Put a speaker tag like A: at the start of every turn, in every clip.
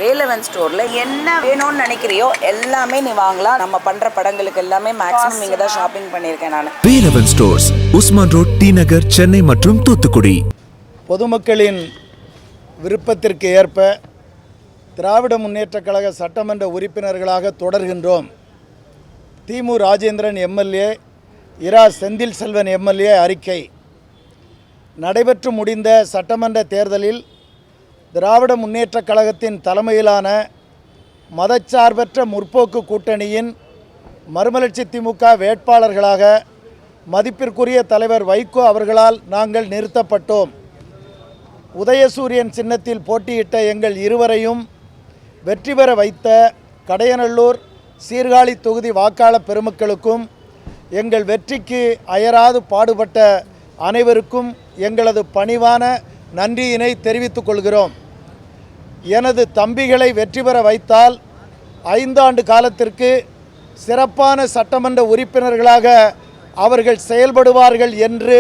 A: வேலவன் ஸ்டோர்ல என்ன வேணும்னு நினைக்கிறியோ எல்லாமே நீ வாங்கலாம். நம்ம பண்ற படங்களுக்கு எல்லாமே மேக்ஸிமம் இங்க தான் ஷாப்பிங் பண்ணியிருக்கேன் நான்.
B: Velavan Stores, Usman Road, T Nagar, Chennai மற்றும் தூத்துக்குடி.
C: பொதுமக்களின் விருப்பத்திற்கு ஏற்ப திராவிட முன்னேற்றக் கழக சட்டமன்ற உறுப்பினர்களாக தொடர்கின்றோம். திமு ராஜேந்திரன் எம்எல்ஏ, இரா செந்தில் செல்வன் எம்எல்ஏ அறிக்கை. நடைபெற்று முடிந்த சட்டமன்ற தேர்தலில் திராவிட முன்னேற்றக் கழகத்தின் தலைமையிலான மதச்சார்பற்ற முற்போக்கு கூட்டணியின் மறுமலர்ச்சி திமுக வேட்பாளர்களாக மதிப்பிற்குரிய தலைவர் வைகோ அவர்களால் நாங்கள் நிறுத்தப்பட்டோம். உதயசூரியன் சின்னத்தில் போட்டியிட்ட எங்கள் இருவரையும் வெற்றி பெற வைத்த கடையநல்லூர் சீர்காழி தொகுதி வாக்காளர் பெருமக்களுக்கும் எங்கள் வெற்றிக்கு அயராது பாடுபட்ட அனைவருக்கும் எங்களது பணிவான நன்றியினை தெரிவித்துக் கொள்கிறோம். எனது தம்பிகளை வெற்றி பெற வைத்தால் 5 ஆண்டு காலத்திற்கு சிறப்பான சட்டமன்ற உறுப்பினர்களாக அவர்கள் செயல்படுவார்கள் என்று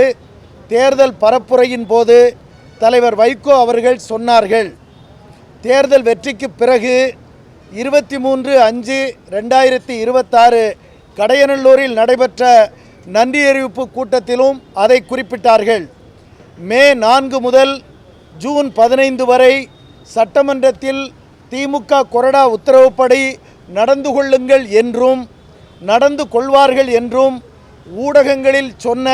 C: தேர்தல் பரப்புரையின் போது தலைவர் வைகோ அவர்கள் சொன்னார்கள். தேர்தல் வெற்றிக்கு பிறகு 23/5/2026 கடையநல்லூரில் நடைபெற்ற நன்றியறிவிப்பு கூட்டத்திலும் அதை குறிப்பிட்டார்கள். மே 4 முதல் ஜூன் 15 வரை சட்டமன்றத்தில் திமுக கொறடா உத்தரவுப்படி நடந்து கொள்ளுங்கள் என்றும் நடந்து கொள்வார்கள் என்றும் ஊடகங்களில் சொன்ன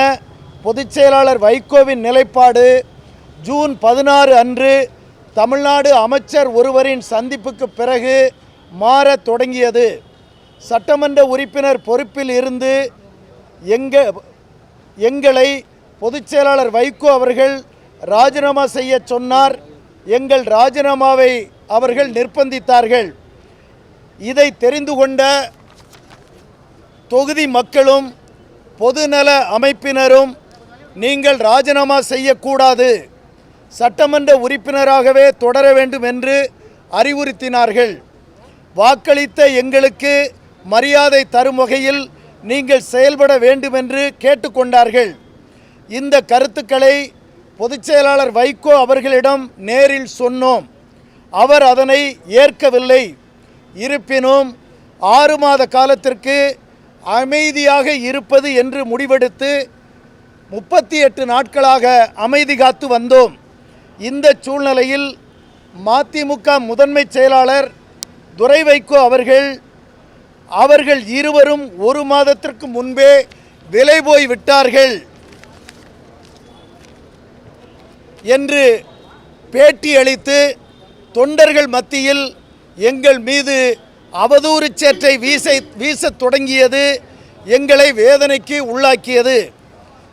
C: பொதுச் செயலாளர் வைகோவின் நிலைப்பாடு ஜூன் 16 அன்று தமிழ்நாடு அமைச்சர் ஒருவரின் சந்திப்புக்கு பிறகு மாறத் தொடங்கியது. சட்டமன்ற உறுப்பினர் பொறுப்பில் இருந்து எங்களை பொதுச் செயலாளர் வைகோ அவர்கள் ராஜினாமா செய்ய சொன்னார். எங்கள் ராஜினாமாவை அவர்கள் நிர்பந்தித்தார்கள். இதை தெரிந்து கொண்ட தொகுதி மக்களும் பொதுநல அமைப்பினரும் நீங்கள் ராஜினாமா செய்யக்கூடாது, சட்டமன்ற உறுப்பினராகவே தொடர வேண்டும் என்று அறிவுறுத்தினார்கள். வாக்களித்த எங்களுக்கு மரியாதை தரும் வகையில் நீங்கள் செயல்பட வேண்டும் என்று கேட்டுக்கொண்டார்கள். இந்த கருத்துக்களை பொதுச் செயலாளர் வைகோ அவர்களிடம் நேரில் சொன்னோம். அவர் அதனை ஏற்கவில்லை. இருப்பினும் 6 மாத காலத்திற்கு அமைதியாக இருப்பது என்று முடிவெடுத்து 38 நாட்களாக அமைதி காத்து வந்தோம். இந்த சூழ்நிலையில் மதிமுக முதன்மை செயலாளர் துரை வைகோ அவர்கள் இருவரும் 1 மாதத்திற்கு முன்பே விலை போய் விட்டார்கள் என்று பேட்டி அளித்து தொண்டர்கள் மத்தியில் எங்கள் மீது அவதூறு சேற்றை வீசத் தொடங்கியது எங்களை வேதனைக்கு உள்ளாக்கியது.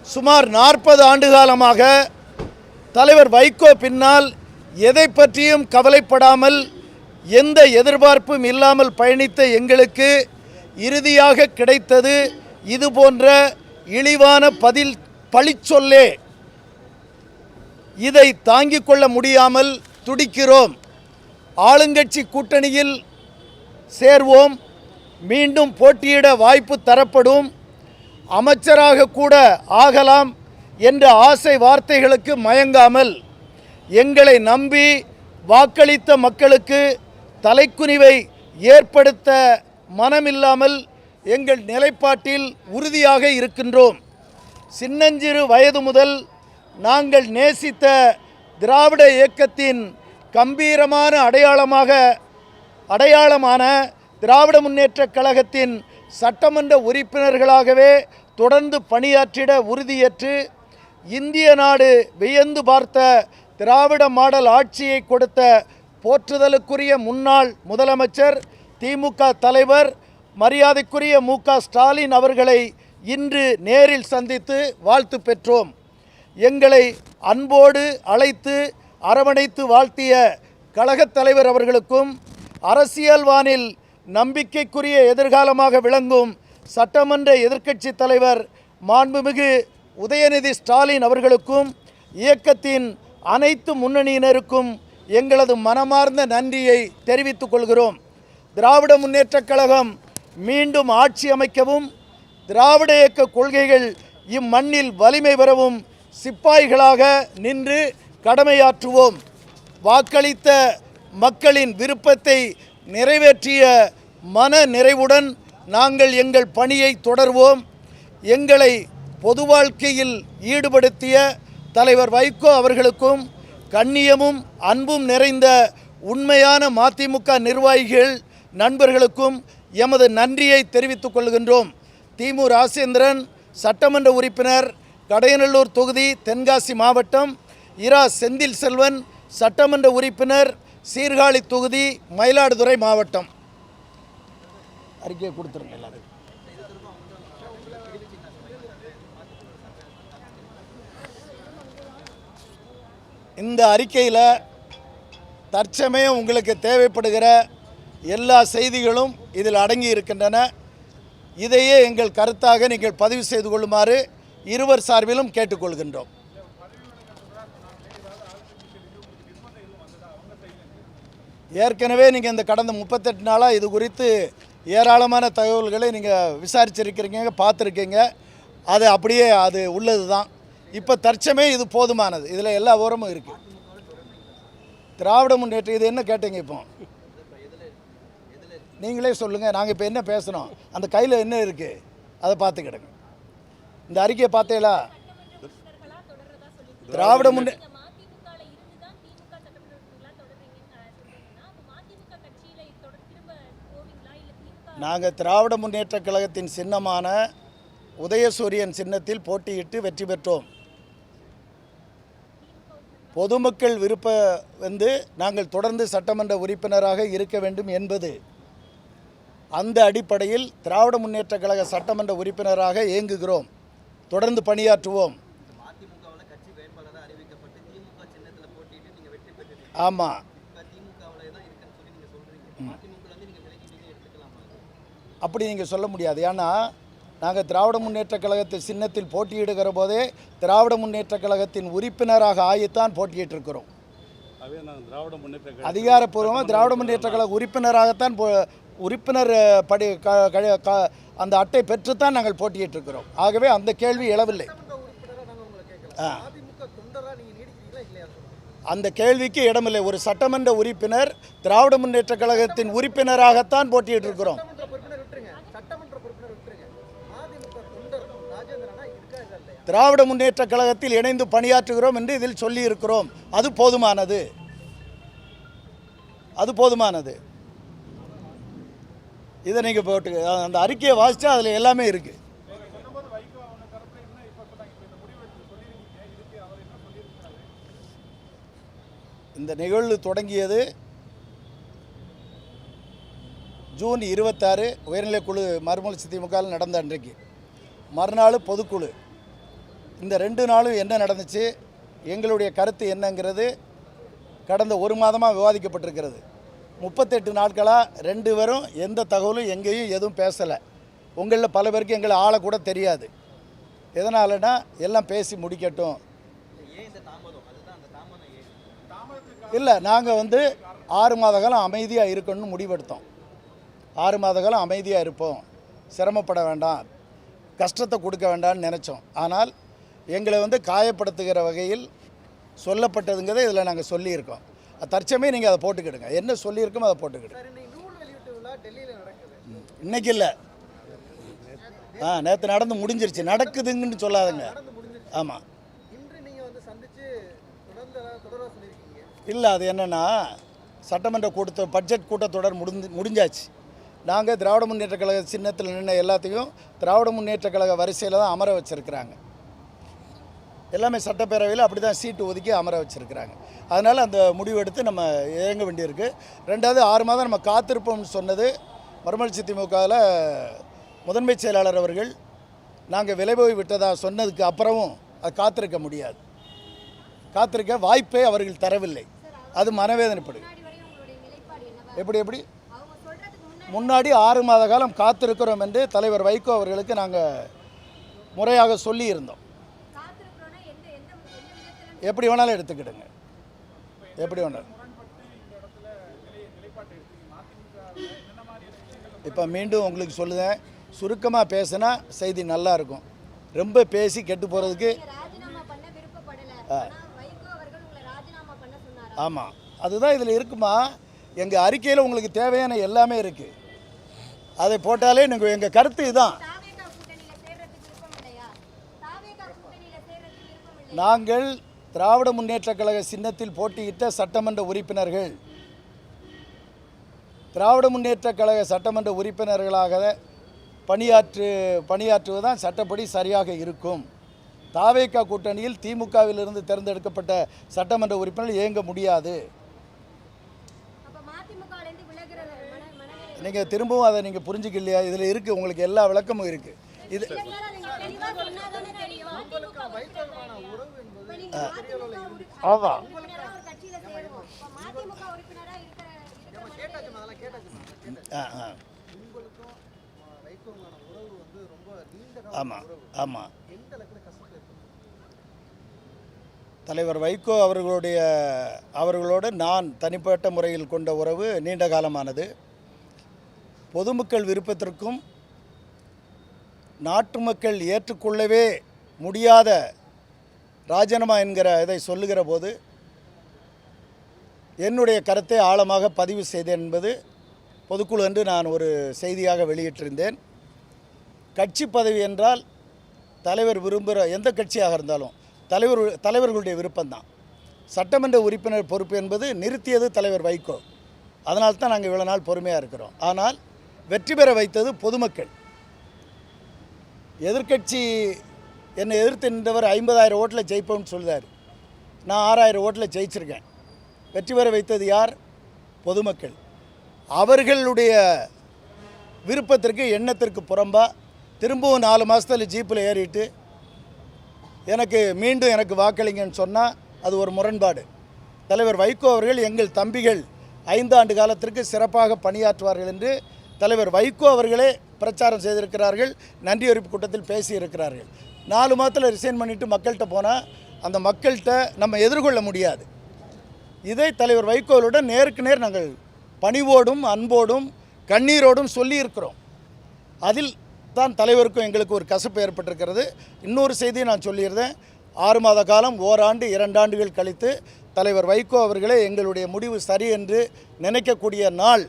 C: சுமார் 40 ஆண்டு காலமாக தலைவர் வைகோ பின்னால் எதை பற்றியும் கவலைப்படாமல் எந்த எதிர்பார்ப்பும் இல்லாமல் பயணித்த எங்களுக்கு இறுதியாக கிடைத்தது இது போன்ற இழிவான பழிச்சொல்லே. இதை தாங்கிக் கொள்ள முடியாமல் துடிக்கிறோம். ஆளுங்கட்சி கூட்டணியில் சேர்வோம், மீண்டும் போட்டியிட வாய்ப்பு தரப்படும், அமைச்சராக கூட ஆகலாம் என்ற ஆசை வார்த்தைகளுக்கு மயங்காமல் எங்களை நம்பி வாக்களித்த மக்களுக்கு தலைக்குனிவை ஏற்படுத்த மனமில்லாமல் எங்கள் நிலைப்பாட்டில் உறுதியாக இருக்கின்றோம். சின்னஞ்சிறு வயது முதல் நாங்கள் நேசித்த திராவிட இயக்கத்தின் கம்பீரமான அடையாளமான திராவிட முன்னேற்றக் கழகத்தின் சட்டமன்ற உறுப்பினர்களாகவே தொடர்ந்து பணியாற்றிட உறுதியேற்று இந்திய நாடு வியந்து பார்த்த திராவிட மாடல் ஆட்சியை கொடுத்த போற்றுதலுக்குரிய முன்னாள் முதலமைச்சர் திமுக தலைவர் மரியாதைக்குரிய மு.க. ஸ்டாலின் அவர்களை இன்று நேரில் சந்தித்து வாழ்த்து பெற்றோம். எங்களை அன்போடு அழைத்து அரவணைத்து வாழ்த்திய கழகத் தலைவர் அவர்களுக்கும் அரசியல் வானில் நம்பிக்கைக்குரிய எதிர்காலமாக விளங்கும் சட்டமன்ற எதிர்க்கட்சி தலைவர் மாண்புமிகு உதயநிதி ஸ்டாலின் அவர்களுக்கும் இயக்கத்தின் அனைத்து முன்னணியினருக்கும் எங்களது மனமார்ந்த நன்றியை தெரிவித்துக் கொள்கிறோம். திராவிட முன்னேற்றக் கழகம் மீண்டும் ஆட்சி அமைக்கவும் திராவிட இயக்க கொள்கைகள் இம்மண்ணில் வலிமை பெறவும் சிப்பாய்களாக நின்று கடமையாற்றுவோம். வாக்களித்த மக்களின் விருப்பத்தை நிறைவேற்றிய மன நிறைவுடன் நாங்கள் எங்கள் பணியை தொடர்வோம். எங்களை பொது வாழ்க்கையில் ஈடுபடுத்திய தலைவர் வைகோ அவர்களுக்கும் கண்ணியமும் அன்பும் நிறைந்த உண்மையான மதிமுக நிர்வாகிகள் நண்பர்களுக்கும் எமது நன்றியை தெரிவித்துக் கொள்கின்றோம். திமு ராசேந்திரன், சட்டமன்ற உறுப்பினர், கடையநல்லூர் தொகுதி, தென்காசி மாவட்டம். இரா செந்தில் செல்வன், சட்டமன்ற உறுப்பினர், சீர்காழி தொகுதி, மயிலாடுதுறை மாவட்டம். அறிக்கையை கொடுத்துருங்க எல்லாரும். இந்த அறிக்கையில் தற்சமயம் உங்களுக்கு தேவைப்படுகிற எல்லா செய்திகளும் இதில் அடங்கி இருக்கின்றன. இதையே எங்கள் கருத்தாக நீங்கள் பதிவு செய்து கொள்ளுமாறு இருவர் சார்பிலும் கேட்டுக்கொள்கின்றோம். ஏற்கனவே நீங்கள் இந்த கடந்த 38 நாளாக இது குறித்து ஏராளமான தகவல்களை நீங்கள் விசாரிச்சிருக்கிறீங்க, பார்த்துருக்கீங்க. அது அப்படியே அது உள்ளது தான். இப்போ தற்சமயம் இது போதுமானது. இதில் எல்லா விவரமும் இருக்குது. திராவிட முன்னேற்றம் இது என்ன கேட்டீங்க? இப்போ நீங்களே சொல்லுங்கள். நாங்கள் இப்போ என்ன பேசுகிறோம், அந்த கையில் என்ன இருக்குது அதை பார்த்துக்கிடுங்க. இந்த அறிக்கையை பார்த்தீங்களா? திராவிட முன்னே நாங்கள் திராவிட முன்னேற்ற கழகத்தின் சின்னமான உதயசூரியன் சின்னத்தில் போட்டியிட்டு வெற்றி பெற்றோம். பொதுமக்கள் விருப்ப நாங்கள் தொடர்ந்து சட்டமன்ற உறுப்பினராக இருக்க வேண்டும் என்பது. அந்த அடிப்படையில் திராவிட முன்னேற்ற கழக சட்டமன்ற உறுப்பினராக இயங்குகிறோம். தொடர்ந்து பணியாற்றுவோம். ஆமாம், அப்படி நீங்கள் சொல்ல முடியாது. ஏன்னா நாங்கள் திராவிட முன்னேற்ற கழகத்தின் சின்னத்தில் போட்டியிடுகிற போதே திராவிட முன்னேற்ற கழகத்தின் உறுப்பினராக ஆகித்தான் போட்டியிட்டிருக்கிறோம். அதிகாரப்பூர்வமாக திராவிட முன்னேற்ற கழக உறுப்பினராகத்தான் உறுப்பினர் படி அந்த அட்டை பெற்றுத்தான் நாங்கள் போட்டியிட்டிருக்கிறோம். ஆகவே அந்த கேள்வி எழவில்லை. அந்த கேள்விக்கு இடமில்லை. ஒரு சட்டமன்ற உறுப்பினர் திராவிட முன்னேற்ற கழகத்தின் உறுப்பினராகத்தான் போட்டியிட்டிருக்கிறோம். திராவிட முன்னேற்ற கழகத்தில் இணைந்து பணியாற்றுகிறோம் என்று இதில் சொல்லியிருக்கிறோம். அது போதுமானது. அது போதுமானது. இதை நீங்கள் போட்டு அந்த அறிக்கையை வாசித்தா அதில் எல்லாமே இருக்குது. இந்த நிகழ்வு தொடங்கியது ஜூன் 26 உயர்நிலைக்குழு மறுமலர்ச்சி திமுகவில் நடந்த அன்றைக்கு. மறுநாள் பொதுக்குழு. இந்த 2 நாளும் என்ன நடந்துச்சு, எங்களுடைய கருத்து என்னங்கிறது கடந்த ஒரு மாதமாக விவாதிக்கப்பட்டிருக்கிறது. 38 நாட்களாக 2 பேரும் எந்த தகவலும் எங்கேயும் எதுவும் பேசலை. உங்களில் பல பேருக்கு எங்களை ஆளை கூட தெரியாது. எதனாலனா எல்லாம் பேசி முடிக்கட்டும். இல்லை, நாங்கள் 6 மாத காலம் அமைதியாக இருக்கணும்னு முடிவெடுத்தோம். 6 மாத காலம் அமைதியாக இருப்போம், சிரமப்பட வேண்டாம், கஷ்டத்தை கொடுக்க வேண்டாம்னு நினச்சோம். ஆனால் எங்களை காயப்படுத்துகிற வகையில் சொல்லப்பட்டதுங்கிறத இதில் நாங்கள் சொல்லியிருக்கோம். தற்சமயம் நீங்கள் அதை போட்டுக்கிடுங்க. என்ன சொல்லியிருக்கோமோ அதை போட்டுக்கிடுங்க. இன்னைக்கு இல்லை, நேற்று நடந்து முடிஞ்சிருச்சு. நடக்குதுங்கன்னு சொல்லாதுங்க. ஆமாம், இல்லை அது என்னென்னா சட்டமன்ற பட்ஜெட் கூட்டத்தொடர் முடிஞ்சாச்சு. நாங்கள் திராவிட முன்னேற்ற கழக சின்னத்தில் நின்று எல்லாத்தையும் திராவிட முன்னேற்ற கழக வரிசையில் தான் அமர வச்சுருக்கிறாங்க. எல்லாமே சட்டப்பேரவையில் அப்படி தான் சீட்டு ஒதுக்கி அமர வச்சுருக்கிறாங்க. அதனால் அந்த முடிவு எடுத்து நம்ம இயங்க வேண்டியிருக்கு. 2வது 6 மாதம் நம்ம காத்திருப்போம்னு சொன்னது மறுமலர்ச்சி திமுகவில் முதன்மை செயலாளர் அவர்கள் நாங்கள் விலை போய் விட்டதாக சொன்னதுக்கு அப்புறமும் அது காத்திருக்க முடியாது. காத்திருக்க வாய்ப்பை அவர்கள் தரவில்லை. அது மனவேதனைப்படுது. எப்படி முன்னாடி 6 மாத காலம் காத்திருக்கிறோம் என்று தலைவர் வைகோ அவர்களுக்கு நாங்கள் முறையாக சொல்லியிருந்தோம். எப்படி வேணாலும் எடுத்துக்கிடுங்க, எப்படி வேணாலும். இப்போ மீண்டும் உங்களுக்கு சொல்லுதேன், சுருக்கமாக பேசினா செய்தி நல்லா இருக்கும். ரொம்ப பேசி கெட்டு போகிறதுக்கு. ஆமாம், அதுதான் இதில் இருக்குமா. எங்கள் அறிக்கையில் உங்களுக்கு தேவையான எல்லாமே இருக்குது. அதை போட்டாலே நீங்கள் எங்கள் கருத்து இதுதான். நாங்கள் திராவிட முன்னேற்றக் கழக சின்னத்தில் போட்டியிட்ட சட்டமன்ற உறுப்பினர்கள் திராவிட முன்னேற்றக் கழக சட்டமன்ற உறுப்பினர்களாக பணியாற்றுவதுதான் சட்டப்படி சரியாக இருக்கும். தாவேகா கூட்டணியில் திமுகவிலிருந்து தேர்ந்தெடுக்கப்பட்ட சட்டமன்ற உறுப்பினர்கள் இயங்க முடியாது. நீங்கள் திரும்பவும் அதை நீங்கள் புரிஞ்சுக்கலையா? இதில் இருக்குது, உங்களுக்கு எல்லா விளக்கமும் இருக்குது. இது ஆமாம். ஆமாம் ஆமாம். தலைவர் வைகோ அவர்களோடு நான் தனிப்பட்ட முறையில் கொண்ட உறவு நீண்ட காலமானது. பொதுமக்கள் விருப்பத்திற்கும் நாட்டு மக்கள் ஏற்றுக்கொள்ளவே முடியாத ராஜினாமா என்கிற இதை சொல்லுகிற போது என்னுடைய கருத்தை ஆழமாக பதிவு செய்தேன் என்பது பொதுக்குழு என்று நான் ஒரு செய்தியாக வெளியிட்டிருந்தேன். கட்சி பதவி என்றால் தலைவர் விரும்புகிற எந்த கட்சியாக இருந்தாலும் தலைவர்களுடைய விருப்பம்தான். சட்டமன்ற உறுப்பினர் பொறுப்பு என்பது நிறுத்தியது தலைவர் வைகோ. அதனால்தான் தான் நாங்கள் இவ்வளோ நாள் பொறுமையாக இருக்கிறோம். ஆனால் வெற்றி பெற வைத்தது பொதுமக்கள். எதிர்க்கட்சி என்னை எதிர்த்து நின்றவர் 50,000 ஓட்டில் ஜெயிப்போம்னு சொல்லுதார். நான் 6,000 ஓட்டில் ஜெயிச்சிருக்கேன். வெற்றி பெற வைத்தது யார்? பொதுமக்கள். அவர்களுடைய விருப்பத்திற்கு எண்ணத்திற்கு புறம்பாக திரும்பவும் 4 மாதத்தில் ஜீப்பில் ஏறிட்டு மீண்டும் எனக்கு வாக்களிங்கன்னு சொன்னால் அது ஒரு முரண்பாடு. தலைவர் வைகோ அவர்கள் எங்கள் தம்பிகள் 5 ஆண்டு காலத்திற்கு சிறப்பாக பணியாற்றுவார்கள் என்று தலைவர் வைகோ அவர்களே பிரச்சாரம் செய்திருக்கிறார்கள். நன்றி அறிவிப்பு கூட்டத்தில் பேசியிருக்கிறார்கள். 4 மாதத்தில் ரிசைன் பண்ணிவிட்டு மக்கள்கிட்ட போனால் அந்த மக்கள்கிட்ட நம்ம எதிர்கொள்ள முடியாது. இதை தலைவர் வைகோவுடன் நேருக்கு நேர் நாங்கள் பணிவோடும் அன்போடும் கண்ணீரோடும் சொல்லியிருக்கிறோம். அதில் தான் தலைவருக்கும் எங்களுக்கு ஒரு கசப்பு ஏற்பட்டிருக்கிறது. இன்னொரு செய்தியை நான் சொல்லியிருந்தேன். 6 மாத காலம், ஓராண்டு 2 ஆண்டுகள் கழித்து தலைவர் வைகோ அவர்களே எங்களுடைய முடிவு சரி என்று நினைக்கக்கூடிய நாள்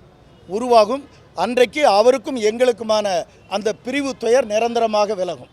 C: உருவாகும். அன்றைக்கு அவருக்கும் எங்களுக்குமான அந்த பிரிவு துயர் நிரந்தரமாக விலகும்.